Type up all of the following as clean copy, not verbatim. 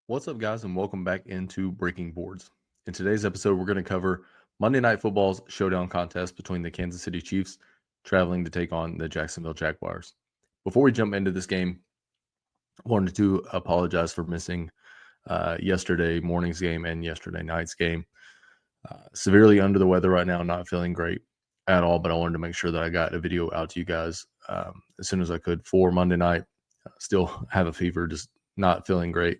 What's up, guys, and welcome back into Breaking Boards. In today's episode, we're going to cover Monday Night Football's showdown contest between the Kansas City Chiefs traveling to take on the Jacksonville Jaguars. Before we jump into this game, I wanted to apologize for missing yesterday morning's game and yesterday night's game. Severely under the weather right now, not feeling great at all, but I wanted to make sure that I got a video out to you guys as soon as I could for Monday night. Still have a fever, just not feeling great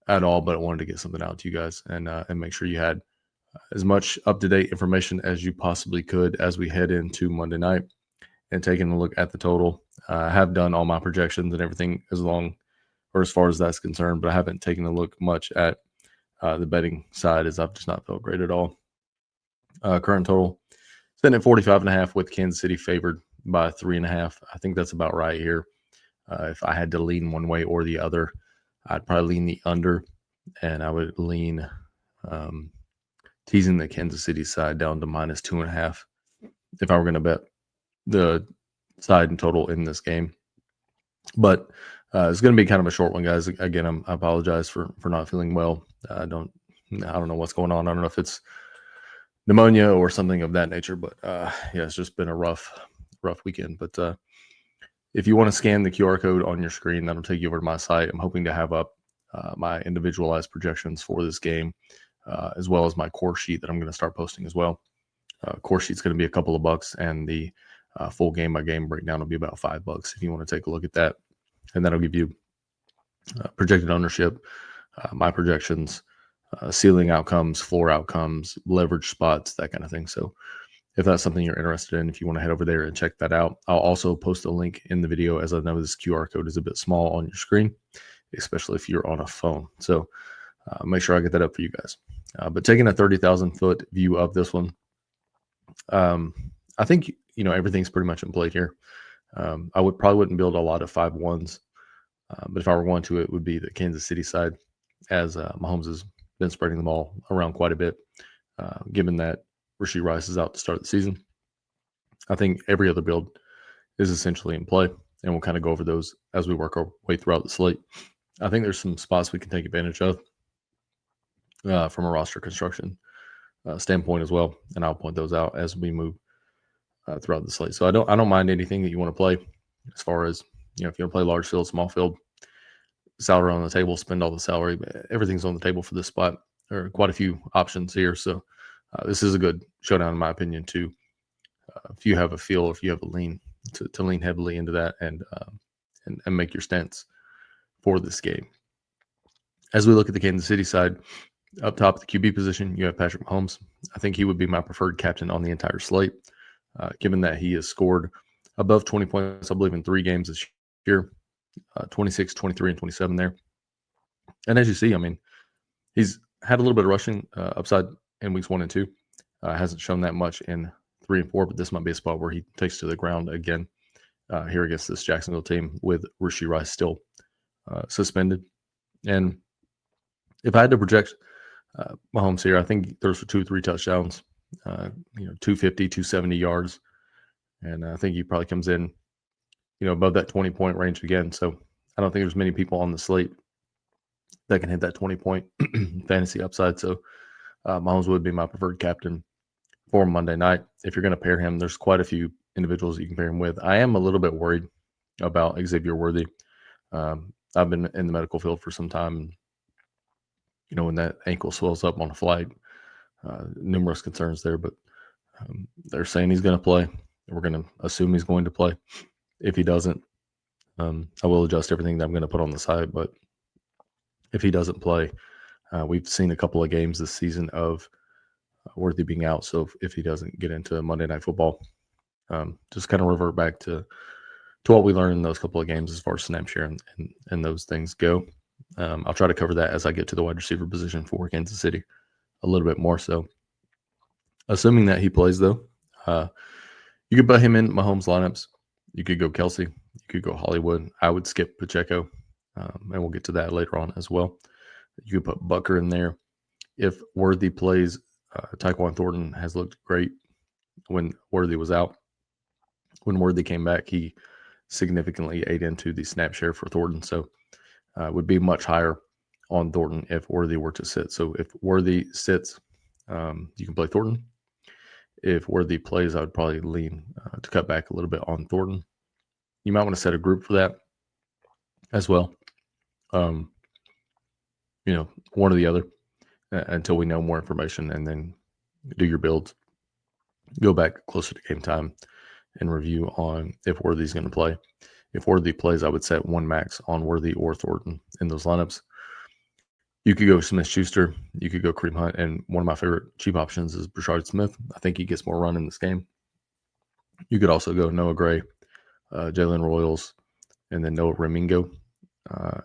at all, but I wanted to get something out to you guys and make sure you had as much up-to-date information as you possibly could as we head into Monday night and taking a look at the total. I have done all my projections and everything as far as that's concerned, but I haven't taken a look much at the betting side as I've just not felt great at all. Current total sitting at 45.5 with Kansas City favored by 3.5. I think that's about right here. If I had to lean one way or the other, I'd probably lean the under, and I would lean teasing the Kansas City side down to -2.5 if I were going to bet the side and total in this game. But it's going to be kind of a short one, guys. Again, I apologize for not feeling well. I don't know what's going on. I don't know if it's pneumonia or something of that nature, but yeah, it's just been a rough weekend. But if you want to scan the QR code on your screen, that'll take you over to my site. I'm hoping to have up my individualized projections for this game, as well as my core sheet that I'm going to start posting as well. Core sheet's going to be a couple of bucks, and the full game-by-game breakdown will be about $5 if you want to take a look at that. And that'll give you projected ownership, my projections, ceiling outcomes, floor outcomes, leverage spots, that kind of thing. So if that's something you're interested in, if you want to head over there and check that out, I'll also post a link in the video, as I know this QR code is a bit small on your screen, especially if you're on a phone. So make sure I get that up for you guys. But taking a 30,000-foot view of this one, I think everything's pretty much in play here. I wouldn't build a lot of 5-1s, but if I were going to, it would be the Kansas City side, as Mahomes has been spreading the ball around quite a bit, given that Rashee Rice is out to start the season. I think every other build is essentially in play, and we'll kind of go over those as we work our way throughout the slate. I think there's some spots we can take advantage of from a roster construction standpoint as well, and I'll point those out as we move throughout the slate. So I don't mind anything that you want to play, as far as if you want to play large field, small field, salary on the table, spend all the salary. Everything's on the table for this spot. There are quite a few options here, so this is a good showdown, in my opinion, too. If you have a feel, if you have a lean, to lean heavily into that and make your stance for this game. As we look at the Kansas City side, up top of the QB position, you have Patrick Mahomes. I think he would be my preferred captain on the entire slate, given that he has scored above 20 points, I believe, in 3 games this year, 26, 23, and 27 there. And as you see, I mean, he's had a little bit of rushing upside in weeks 1 and 2. Hasn't shown that much in 3 and 4, but this might be a spot where he takes to the ground again here against this Jacksonville team with Rashee Rice still suspended. And if I had to project Mahomes here, I think he throws for 2 or 3 touchdowns, 250, 270 yards. And I think he probably comes in, above that 20-point range again. So I don't think there's many people on the slate that can hit that 20-point fantasy upside. So Mahomes would be my preferred captain for Monday night. If you're going to pair him, there's quite a few individuals you can pair him with. I am a little bit worried about Xavier Worthy. I've been in the medical field for some time. When that ankle swells up on a flight, numerous concerns there, but they're saying he's going to play. We're going to assume he's going to play. If he doesn't, I will adjust everything that I'm going to put on the side. But if he doesn't play, we've seen a couple of games this season of Worthy being out. So if he doesn't get into Monday Night Football, just kind of revert back to what we learned in those couple of games as far as snap share and those things go. I'll try to cover that as I get to the wide receiver position for Kansas City a little bit more. So assuming that he plays, though, you could put him in Mahomes lineups. You could go Kelsey. You could go Hollywood. I would skip Pacheco, and we'll get to that later on as well. You could put Bucker in there. If Worthy plays, Tyquan Thornton has looked great when Worthy was out. When Worthy came back, he significantly ate into the snap share for Thornton, so would be much higher on Thornton if Worthy were to sit. So if Worthy sits, you can play Thornton. If Worthy plays, I would probably lean to cut back a little bit on Thornton. You might want to set a group for that as well. One or the other until we know more information, and then do your builds. Go back closer to game time and review on if Worthy's going to play. If Worthy plays, I would set one max on Worthy or Thornton in those lineups. You could go Smith-Schuster. You could go Kareem Hunt. And one of my favorite cheap options is Brashard Smith. I think he gets more run in this game. You could also go Noah Gray, Jalen Royals, and then Noah Remingo.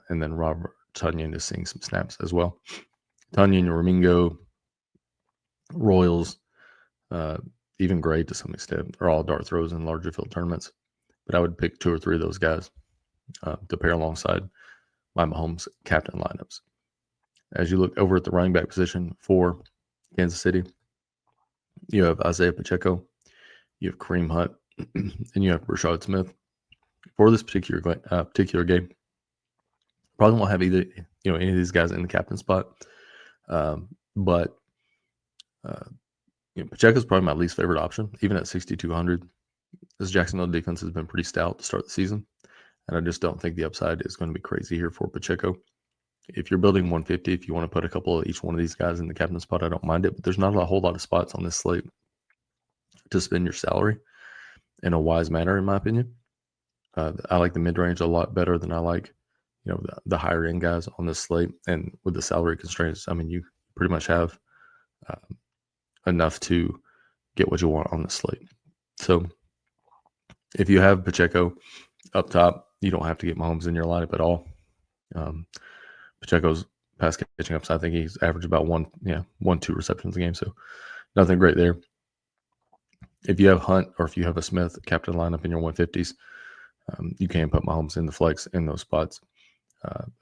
And then Robert Tonyan is seeing some snaps as well. Tonyan, Remingo, Royals, even Gray to some extent, are all dart throws in larger field tournaments. But I would pick 2 or 3 of those guys to pair alongside my Mahomes captain lineups. As you look over at the running back position for Kansas City, you have Isaiah Pacheco, you have Kareem Hunt, and you have Brashard Smith. For this particular game, probably won't have either any of these guys in the captain spot, but Pacheco's probably my least favorite option, even at 6,200. This Jacksonville defense has been pretty stout to start the season, and I just don't think the upside is going to be crazy here for Pacheco. If you're building 150, if you want to put a couple of each one of these guys in the captain spot, I don't mind it. But there's not a whole lot of spots on this slate to spend your salary in a wise manner, in my opinion. I like the mid-range a lot better than I like, the higher end guys on this slate. And with the salary constraints, I mean, you pretty much have enough to get what you want on this slate. So if you have Pacheco up top, you don't have to get Mahomes in your lineup at all. Pacheco's pass catching ups, I think he's averaged about 1-2 receptions a game, so nothing great there. If you have Hunt or if you have a Smith captain lineup in your 150s, you can put Mahomes in the flex in those spots.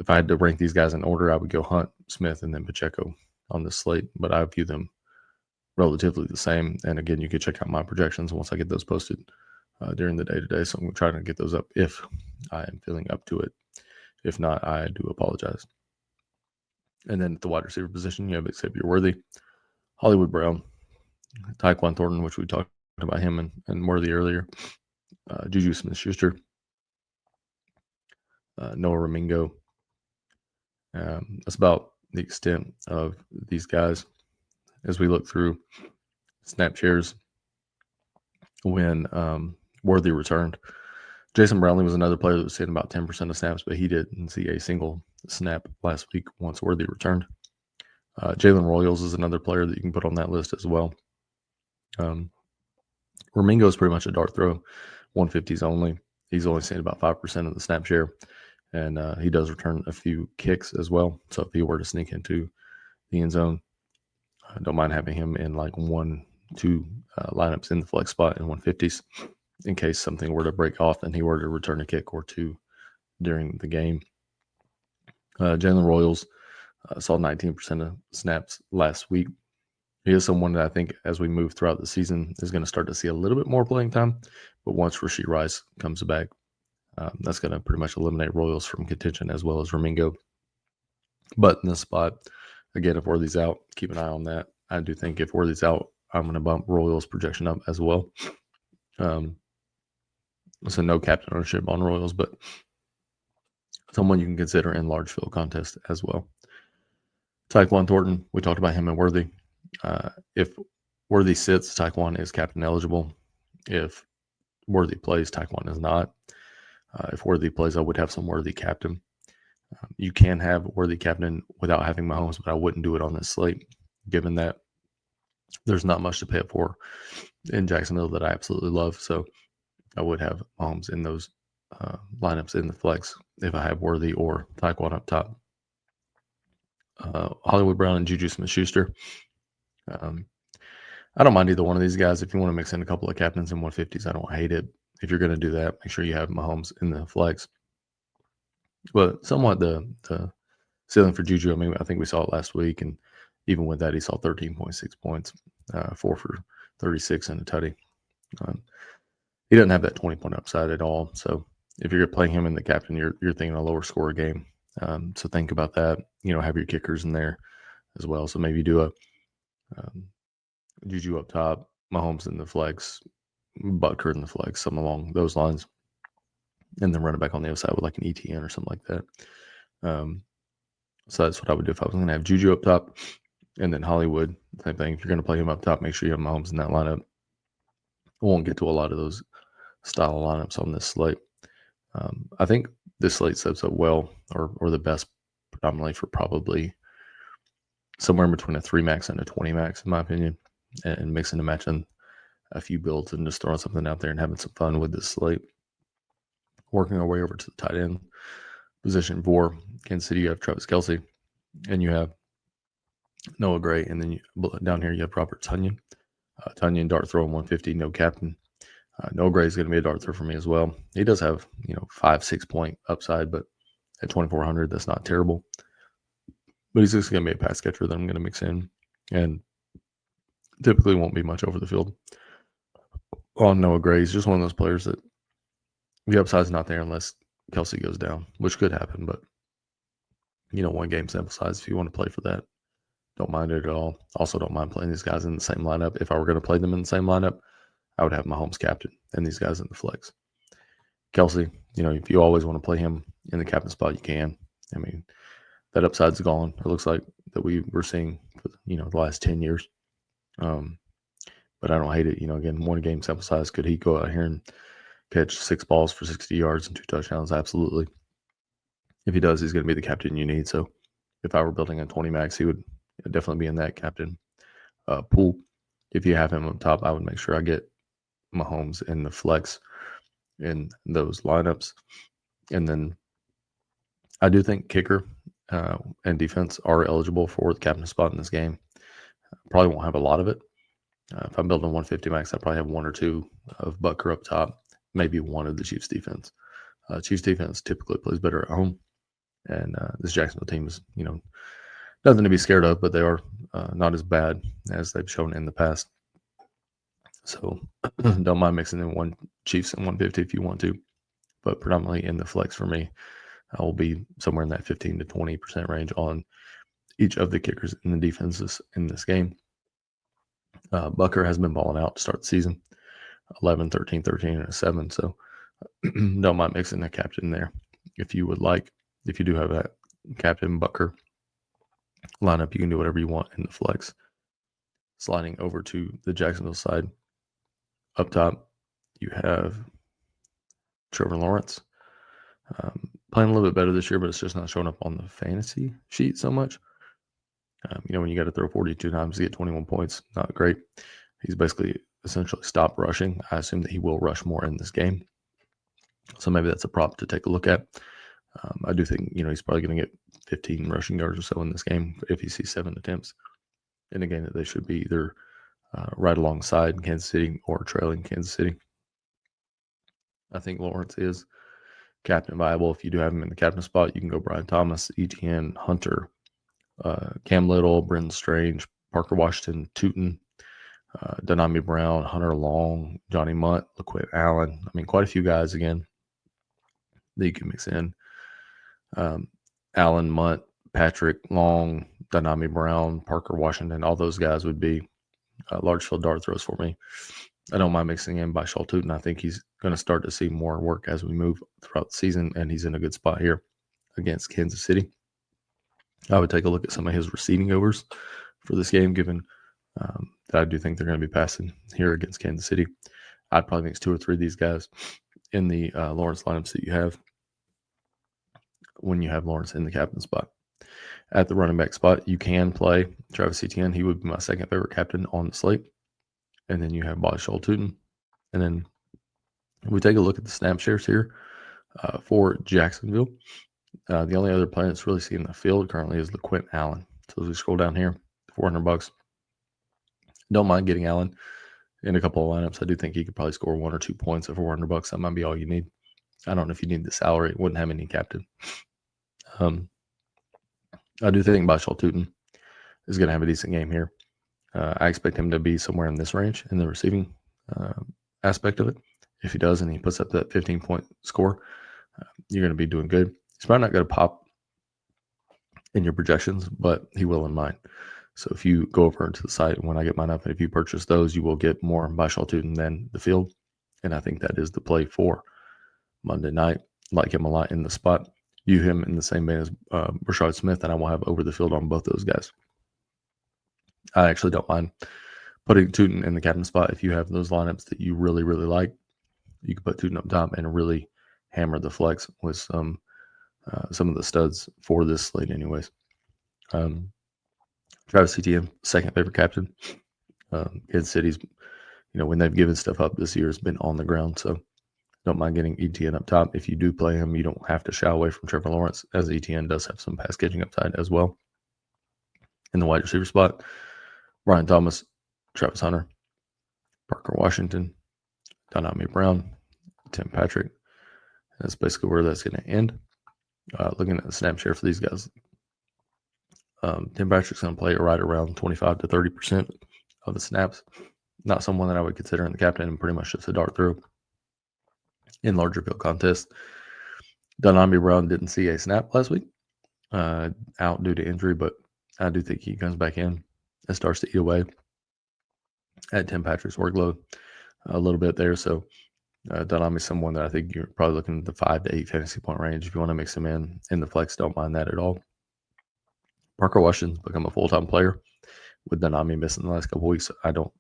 If I had to rank these guys in order, I would go Hunt, Smith, and then Pacheco on this slate, but I view them relatively the same. And again, you can check out my projections once I get those posted during the day today, so I'm trying to get those up if I am feeling up to it. If not, I do apologize. And then at the wide receiver position, you have Xavier Worthy, Hollywood Brown, Tyquan Thornton, which we talked about him and Worthy earlier, Juju Smith-Schuster, Noah Remingo. That's about the extent of these guys as we look through snap shares when Worthy returned. Jason Brownlee was another player that was seeing about 10% of snaps, but he didn't see a single snap last week once Worthy returned. Jalen Royals is another player that you can put on that list as well. Remingo is pretty much a dart throw, 150s only. He's only seen about 5% of the snap share, and he does return a few kicks as well. So if he were to sneak into the end zone, I don't mind having him in like 1-2 lineups in the flex spot in 150s in case something were to break off and he were to return a kick or 2 during the game. Jalen Royals saw 19% of snaps last week. He is someone that I think as we move throughout the season is going to start to see a little bit more playing time. But once Rashee Rice comes back, that's going to pretty much eliminate Royals from contention as well as Remingo. But in this spot, again, if Worthy's out, keep an eye on that. I do think if Worthy's out, I'm going to bump Royals projection up as well. So no captain ownership on Royals, but someone you can consider in large field contest as well. Tyquan Thornton, we talked about him and Worthy. If Worthy sits, Tyquan is captain eligible. If Worthy plays, Tyquan is not. If Worthy plays, I would have some Worthy captain. You can have Worthy captain without having Mahomes, but I wouldn't do it on this slate, given that there's not much to pay up for in Jacksonville that I absolutely love. So I would have Mahomes in those lineups in the flex if I have Worthy or Tyquan up top. Hollywood Brown and Juju Smith-Schuster. I don't mind either one of these guys. If you want to mix in a couple of captains in 150s, I don't hate it. If you're going to do that, make sure you have Mahomes in the flex. But somewhat the ceiling for Juju, I mean, I think we saw it last week, and even with that, he saw 13.6 points, 4 for 36 and a tutty. He doesn't have that 20-point upside at all. So if you're playing him in the captain, you're thinking a lower score game. So think about that. Have your kickers in there as well. So maybe do a Juju up top, Mahomes in the flex, Butker in the flex, something along those lines, and then run it back on the other side with like an ETN or something like that. So that's what I would do if I was going to have Juju up top, and then Hollywood, same thing. If you're going to play him up top, make sure you have Mahomes in that lineup. We won't get to a lot of those style lineups on this slate. I think this slate sets up well, or the best, predominantly for probably somewhere in between a 3 max and a 20 max, in my opinion, and mixing and matching a few builds and just throwing something out there and having some fun with this slate. Working our way over to the tight end position for Kansas City, you have Travis Kelce, and you have Noah Gray, and then down here you have Robert Tonyan. Tonyan dart throw 150, no captain. Noah Gray is going to be a dart throw for me as well. He does have 5-6 point upside, but at 2,400, that's not terrible. But he's just going to be a pass catcher that I'm going to mix in, and typically won't be much over the field. On Noah Gray, he's just one of those players that the upside's not there unless Kelce goes down, which could happen. But 1 game sample size, if you want to play for that, don't mind it at all. Also, don't mind playing these guys in the same lineup. If I were going to play them in the same lineup, I would have Mahomes captain and these guys in the flex. Kelce, if you always want to play him in the captain spot, you can. I mean, that upside's gone. It looks like that we were seeing for the last 10 years. But I don't hate it. Again, 1 game sample size. Could he go out here and catch 6 balls for 60 yards and 2 touchdowns? Absolutely. If he does, he's going to be the captain you need. So if I were building a 20 max, he would definitely be in that captain pool. If you have him on top, I would make sure I get Mahomes in the flex in those lineups. And then I do think kicker and defense are eligible for the captain spot in this game. Probably won't have a lot of it. If I'm building 150 max, I probably have 1 or 2 of Butker up top, maybe 1 of the Chiefs defense. Chiefs defense typically plays better at home, and this Jacksonville team is, nothing to be scared of, but they are not as bad as they've shown in the past. So don't mind mixing in 1 Chiefs and 150 if you want to, but predominantly in the flex for me, I will be somewhere in that 15 to 20% range on each of the kickers in the defenses in this game. Butker has been balling out to start the season, 11, 13, 13, and a 7. So don't mind mixing a captain there if you would like. If you do have that captain Butker lineup, you can do whatever you want in the flex. Sliding over to the Jacksonville side, up top, you have Trevor Lawrence. Playing a little bit better this year, but it's just not showing up on the fantasy sheet so much. When you got to throw 42 times to get 21 points, not great. He's basically essentially stopped rushing. I assume that he will rush more in this game. So maybe that's a prop to take a look at. I do think, he's probably going to get 15 rushing yards or so in this game if he sees 7 attempts in a game that they should be either right alongside Kansas City or trailing Kansas City. I think Lawrence is captain viable. If you do have him in the captain spot, you can go Brian Thomas, Etienne, Hunter, Cam Little, Brendan Strange, Parker Washington, Tootin, Denami Brown, Hunter Long, Johnny Munt, LaQuint Allen. I mean, quite a few guys again that you can mix in. Allen, Munt, Patrick, Long, Denami Brown, Parker Washington, all those guys would be large field dart throws for me. I don't mind mixing in by Shaul Tootin. I think he's going to start to see more work as we move throughout the season, and he's in a good spot here against Kansas City. I would take a look at some of his receiving overs for this game, given that I do think they're going to be passing here against Kansas City. I'd probably mix 2 or 3 of these guys in the Lawrence lineups that you have when you have Lawrence in the captain spot. At the running back spot, you can play Travis Etienne. He would be my second favorite captain on the slate. And then you have Shaul Tootin. And then we take a look at the snap shares here for Jacksonville. The only other player that's really seeing the field currently is LaQuint Allen. So as we scroll down here, $400. Don't mind getting Allen in a couple of lineups. I do think he could probably score 1 or 2 points at $400. That might be all you need. I don't know if you need the salary. It wouldn't have any captain. I do think Shaul Tootin is going to have a decent game here. I expect him to be somewhere in this range in the receiving aspect of it. If he does and he puts up that 15-point score, you're going to be doing good. He's probably not going to pop in your projections, but he will in mine. So if you go over to the site when I get mine up, and if you purchase those, you will get more by Shaltuten than the field. And I think that is the play for Monday night. Like him a lot in the spot. View him in the same vein as Rashard Smith, and I will have over the field on both those guys. I actually don't mind putting Tootin in the captain spot if you have those lineups that you really, really like. You can put Tootin up top and really hammer the flex with some of the studs for this slate anyways. Travis Etienne, second favorite captain. Kansas City's, when they've given stuff up this year, has been on the ground, so don't mind getting Etienne up top. If you do play him, you don't have to shy away from Trevor Lawrence, as Etienne does have some pass catching upside as well. In the wide receiver spot, Brian Thomas, Travis Hunter, Parker Washington, Donami Brown, Tim Patrick. That's basically where that's going to end. Looking at the snap share for these guys, Tim Patrick's going to play right around 25 to 30% of the snaps. Not someone that I would consider in the captain, and pretty much just a dart throw in larger field contests. Donami Brown didn't see a snap last week, out due to injury, but I do think he comes back in and starts to eat away at Tim Patrick's workload a little bit there. So Donami is someone that I think you're probably looking at the 5 to 8 fantasy point range. If you want to mix him in the flex, don't mind that at all. Parker Washington's become a full-time player with Donami missing the last couple weeks. I don't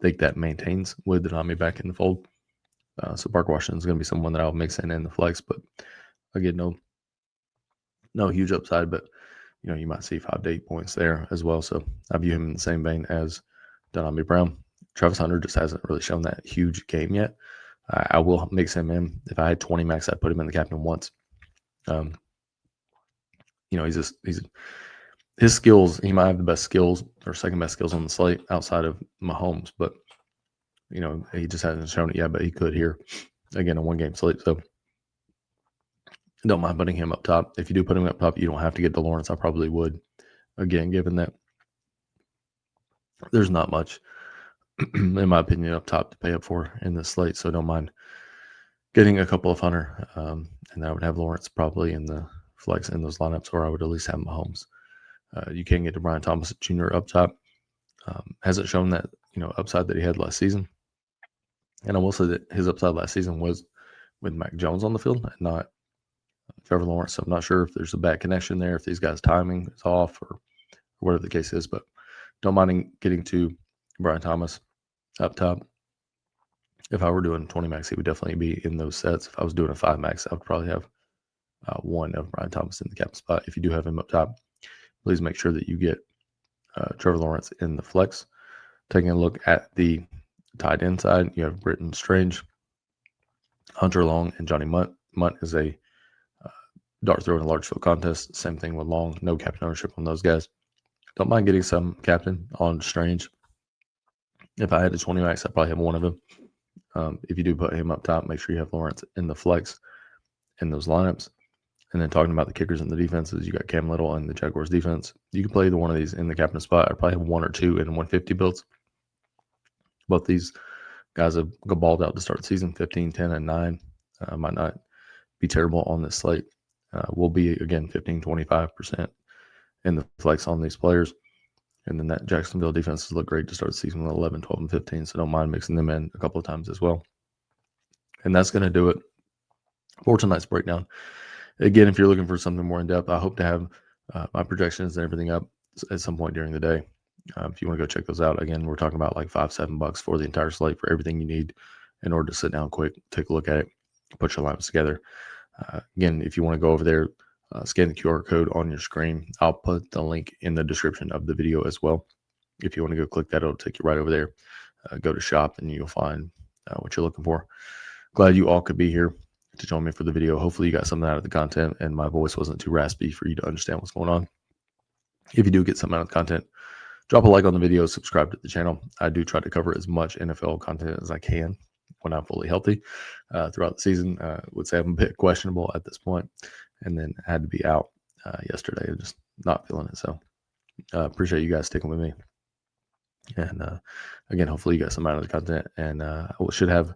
think that maintains with Donami back in the fold. So Parker Washington's going to be someone that I'll mix in the flex, but again, no huge upside, but you might see 5 to 8 points there as well. So I view him in the same vein as Donami Brown. Travis Hunter just hasn't really shown that huge game yet. I will mix him in. If I had 20 max, I'd put him in the captain once. He's his skills. He might have the best skills or second best skills on the slate outside of Mahomes, but he just hasn't shown it yet. But he could here again, a 1-game slate. So don't mind putting him up top. If you do put him up top, you don't have to get to Lawrence. I probably would. Again, given that there's not much, in my opinion, up top to pay up for in this slate. So don't mind getting a couple of Hunter. And I would have Lawrence probably in the flex in those lineups, or I would at least have Mahomes. You can get to Brian Thomas Jr. up top. Hasn't shown that, upside that he had last season. And I will say that his upside last season was with Mac Jones on the field and not Trevor Lawrence. So I'm not sure if there's a bad connection there, if these guys' timing is off or whatever the case is, but don't mind getting to Brian Thomas up top. If I were doing 20 max, he would definitely be in those sets. If I was doing a 5 max, I would probably have one of Brian Thomas in the captain spot. If you do have him up top, please make sure that you get Trevor Lawrence in the flex. Taking a look at the tight end side, you have Britton Strange, Hunter Long, and Johnny Munt. Munt is a dart throw in a large field contest. Same thing with Long. No captain ownership on those guys. Don't mind getting some captain on Strange. If I had a 20 max, I'd probably have one of them. If you do put him up top, make sure you have Lawrence in the flex in those lineups. And then talking about the kickers and the defenses, you got Cam Little and the Jaguars defense. You can play either one of these in the captain spot. I'd probably have 1 or 2 in 150 builds. Both these guys have balled out to start the season, 15, 10, and 9. Might not be terrible on this slate. Will be, again, 15, 25% in the flex on these players. And then that Jacksonville defense has looked great to start the season with 11, 12, and 15. So don't mind mixing them in a couple of times as well. And that's going to do it for tonight's breakdown. Again, if you're looking for something more in depth, I hope to have my projections and everything up at some point during the day. If you want to go check those out, again, we're talking about like $5-7 for the entire slate for everything you need in order to sit down quick, take a look at it, put your lineups together. Again, if you want to go over there, scan the QR code on your screen. I'll put the link in the description of the video as well. If you want to go click that, it'll take you right over there. Go to shop and you'll find what you're looking for. Glad you all could be here to join me for the video. Hopefully you got something out of the content and my voice wasn't too raspy for you to understand what's going on. If you do get something out of the content, drop a like on the video, subscribe to the channel. I do try to cover as much NFL content as I can when I'm fully healthy throughout the season. Would say I'm a bit questionable at this point, and then I had to be out yesterday. Just not feeling it. So appreciate you guys sticking with me. And again, hopefully you got some out of the content. And I should have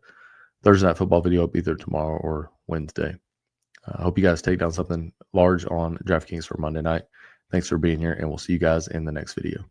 Thursday Night Football video up either tomorrow or Wednesday. I hope you guys take down something large on DraftKings for Monday night. Thanks for being here, and we'll see you guys in the next video.